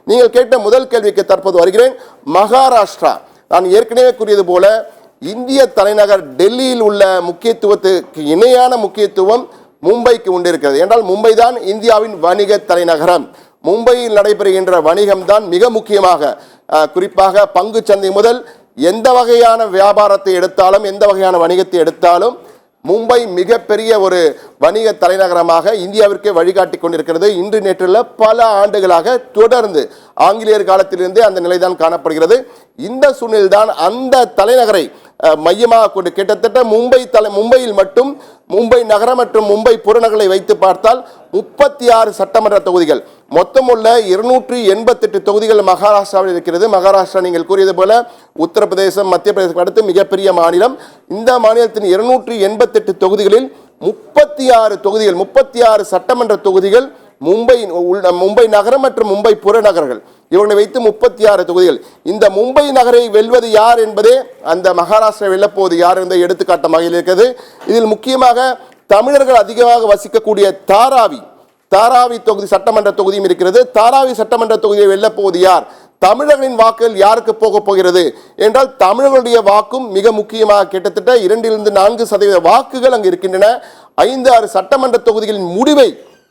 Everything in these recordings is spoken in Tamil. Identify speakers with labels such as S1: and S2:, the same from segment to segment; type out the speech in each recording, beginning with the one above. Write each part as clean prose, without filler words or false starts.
S1: நீங்கள் கேட்ட முதல் கேள்விக்கு தற்போது வருகிறேன். மகாராஷ்டிரா, நான் ஏற்கனவே கூறியது போல இந்திய தலைநகர் டெல்லியில் உள்ள முக்கியத்துவத்துக்கு இணையான முக்கியத்துவம் மும்பைக்கு உண்டிருக்கிறது. என்றால் மும்பை தான் இந்தியாவின் வணிக தலைநகரம். மும்பையில் நடைபெறுகின்ற வணிகம் தான் மிக முக்கியமாக, குறிப்பாக பங்கு சந்தை முதல் எந்த வகையான வியாபாரத்தை எடுத்தாலும், எந்த வகையான வணிகத்தை எடுத்தாலும் மும்பை மிகப்பெரிய ஒரு வணிக தலைநகரமாக இந்தியாவிற்கு வழிகாட்டி கொண்டிருக்கிறது. இன்று நேற்றுள்ள பல ஆண்டுகளாக தொடர்ந்து ஆங்கிலேயர் காலத்திலிருந்தே அந்த நிலைதான் காணப்படுகிறது. இந்த சூழ்நிலைதான் அந்த தலைநகரை மையமாக கொண்டு கிட்டத்தட்ட மும்பையில் மட்டும் மும்பை நகரம் மற்றும் மும்பை புறநகரை வைத்து பார்த்தால் 36 சட்டமன்ற தொகுதிகள், மொத்தம் உள்ள 288 தொகுதிகள் மகாராஷ்டிராவில் இருக்கிறது. மகாராஷ்டிரா நீங்கள் கூறியது போல உத்தரப்பிரதேசம், மத்திய பிரதேசம் அடுத்து மிகப்பெரிய மாநிலம். இந்த மாநிலத்தின் 288 தொகுதிகளில் 36 தொகுதிகள், 36 சட்டமன்ற தொகுதிகள் மும்பை நகரம் மற்றும் மும்பை புறநகர்கள், இவர்களை வைத்து 36 தொகுதிகள். இந்த மும்பை நகரை வெல்வது யார் என்பதே அந்த மகாராஷ்டிரா வெல்லப்போவது யார் என்ற எடுத்துக்காட்டமாக இருக்கிறது. இதில் முக்கியமாக தமிழர்கள் அதிகமாக வசிக்கக்கூடிய தாராவி தொகுதி சட்டமன்ற தொகுதியும் இருக்கிறது. தாராவி சட்டமன்ற தொகுதியை வெல்லப்போவது யார், தமிழர்களின் வாக்குகள் யாருக்கு போக போகிறது என்றால் தமிழர்களுடைய வாக்கும் மிக முக்கியமாக கிட்டத்தட்ட 2-4% வாக்குகள் அங்கு இருக்கின்றன. 5-6 சட்டமன்ற தொகுதிகளின் முடிவை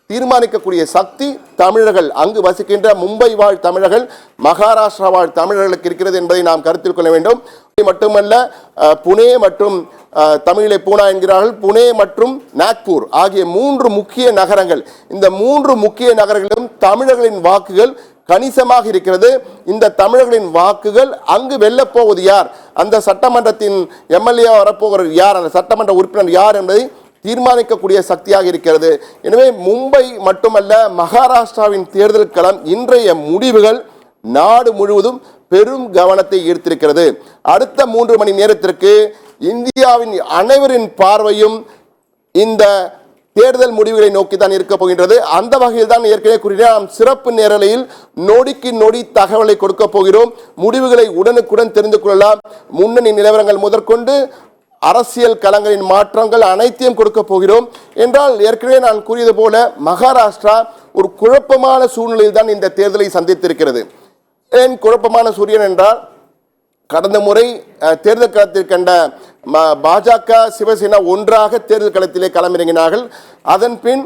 S1: தீர்மானிக்கக்கூடிய சக்தி தமிழர்கள், அங்கு வசிக்கின்ற மும்பை வாழ் தமிழர்கள், மகாராஷ்டிரா வாழ் தமிழர்களுக்கு இருக்கிறது என்பதை நாம் கருத்தில் கொள்ள வேண்டும். மட்டுமல்ல, புனே மற்றும் தமிழிலே பூனா என்கிறார்கள், புனே மற்றும் நாக்பூர் ஆகிய 3 முக்கிய நகரங்கள், இந்த 3 முக்கிய நகரங்களிலும் தமிழர்களின் வாக்குகள் கணிசமாக இருக்கிறது. இந்த தமிழர்களின் வாக்குகள் அங்கு வெல்லப்போவது யார், அந்த சட்டமன்றத்தின் எம்எல்ஏ வரப்போகிறது யார், அந்த சட்டமன்ற உறுப்பினர் யார் என்பதை தீர்மானிக்கக்கூடிய சக்தியாக இருக்கிறது. எனவே மும்பை மட்டுமல்ல, மகாராஷ்டிராவின் தேர்தல் களம் இன்றைய முடிவுகள் நாடு முழுவதும் பெரும் கவனத்தை ஈர்த்திருக்கிறது. அடுத்த 3 மணி நேரத்திற்கு இந்தியாவின் அனைவரின் பார்வையும் இந்த தேர்தல் முடிவுகளை நோக்கி தான் இருக்க போகின்றது. அந்த வகையில் தான் ஏற்கனவே கூறிய நாம் சிறப்பு நேரலையில் நொடிக்கு நொடி தகவலை கொடுக்க போகிறோம். முடிவுகளை உடனுக்குடன் தெரிந்து கொள்ளலாம். முன்னணி நிலவரங்கள் முதற்கொண்டு அரசியல் களங்களின் மாற்றங்கள் அனைத்தையும் கொடுக்க போகிறோம். என்றால் ஏற்கனவே நான் கூறியது போல மகாராஷ்டிரா ஒரு குழப்பமான சூழ்நிலையில் தான் இந்த தேர்தலை சந்தித்திருக்கிறது. ஏன் குழப்பமான சூரியன் என்றால், கடந்த முறை தேர்தல் களத்தில் கண்ட பாஜக சிவசேனா ஒன்றாக தேர்தல் களத்திலே களமிறங்கினார்கள். அதன் பின்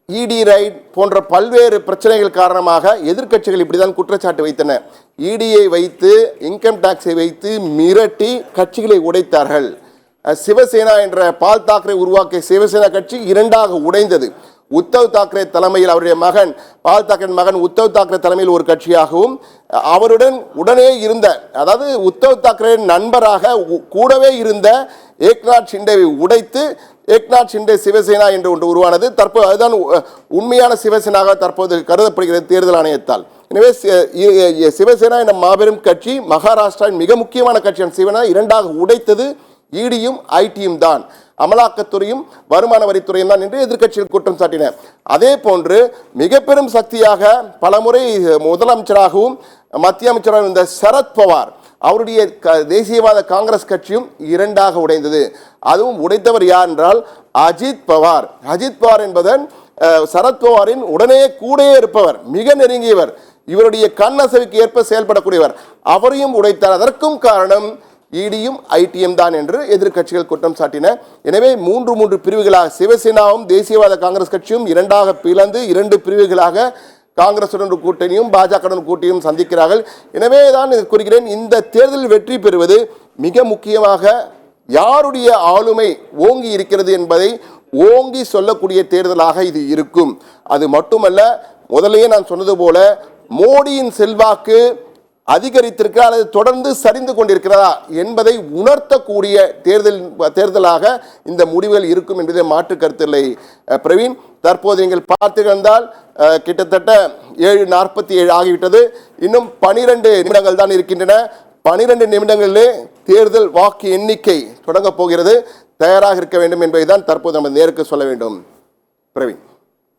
S1: இடி ரைட் போன்ற பல்வேறு பிரச்சனைகள் காரணமாக எதிர்க்கட்சிகள் இப்படிதான் குற்றச்சாட்டு வைத்தன. இடியை வைத்து, இன்கம் டாக்ஸை வைத்து மிரட்டி கட்சிகளை உடைத்தார்கள். சிவசேனா என்ற பால் தாக்கரே உருவாக்கிய சிவசேனா கட்சி 2ஆக உடைந்தது. உத்தவ் தாக்கரே தலைமையில் அவருடைய மகன், பால் தாக்கரே மகன் உத்தவ் தாக்கரே தலைமையில் ஒரு கட்சியாகவும், அவருடன் உடனே இருந்த, அதாவது உத்தவ் தாக்கரே நண்பராக கூடவே இருந்த ஏக்நாத் ஷிண்டேவை உடைத்து ஏக்நாத் ஷிண்டே சிவசேனா என்று ஒன்று உருவானது. தற்போது அதுதான் உண்மையான சிவசேனாக தற்போது கருதப்படுகிறது தேர்தல் ஆணையத்தால். எனவே சிவசேனா என்ற மாபெரும் கட்சி, மகாராஷ்டிராவின் மிக முக்கியமான கட்சியான சிவசேனா 2ஆக உடைத்தது இடியும் ஐடியும் தான், அமலாக்கத்துறையும் வருமான வரித்துறையும் தான் என்று எதிர்க்கட்சிகள் குற்றம் சாட்டின. அதே போன்று மிக பெரும் சக்தியாக பலமுறை முதலமைச்சராகவும் மத்திய அமைச்சராகவும் இருந்த சரத்பவார், அவருடைய தேசியவாத காங்கிரஸ் கட்சியும் 2ஆக உடைந்தது. அதுவும் உடைத்தவர் யார் என்றால் அஜித் பவார். அஜித் பவார் என்பதன் சரத்பவாரின் உடனே கூட இருப்பவர், மிக நெருங்கியவர், இவருடைய கண்ணசைக்கு ஏற்ப செயல்படக்கூடியவர், அவரையும் உடைத்தார். அதற்கும் காரணம் இடியும் ஐடியும் தான் என்று எதிர்க்கட்சிகள் குற்றம் சாட்டின. எனவே 3 பிரிவுகளாக சிவசேனாவும் தேசியவாத காங்கிரஸ் கட்சியும் 2ஆக பிளந்து 2 பிரிவுகளாக காங்கிரசுடன் கூட்டணியும் பாஜகவுடன் கூட்டணியும் சந்திக்கிறார்கள். எனவே தான் கூறுகிறேன், இந்த தேர்தலில் வெற்றி பெறுவது மிக முக்கியமாக யாருடைய ஆளுமை ஓங்கி இருக்கிறது என்பதை ஓங்கி சொல்லக்கூடிய தேர்தலாக இது இருக்கும். அது மட்டுமல்ல, முதலையே நான் சொன்னது போல மோடியின் செல்வாக்கு அதிகரித்திருக்கிறா அல்லது தொடர்ந்து சரிந்து கொண்டிருக்கிறதா என்பதை உணர்த்தக்கூடிய தேர்தலாக இந்த முடிவுகள் இருக்கும் என்பதை மாற்று கருத்தில்லை. பிரவீன், தற்போது நீங்கள் பார்த்தீர்கள் கிட்டத்தட்ட 7:47 ஆகிவிட்டது. இன்னும் 12 நிமிடங்கள் தான் இருக்கின்றன. 12 நிமிடங்களிலே தேர்தல் வாக்கு எண்ணிக்கை தொடங்க போகிறது. தயாராக இருக்க வேண்டும் என்பதை தான் தற்போது நம்ம நேருக்கு சொல்ல வேண்டும். பிரவீன்.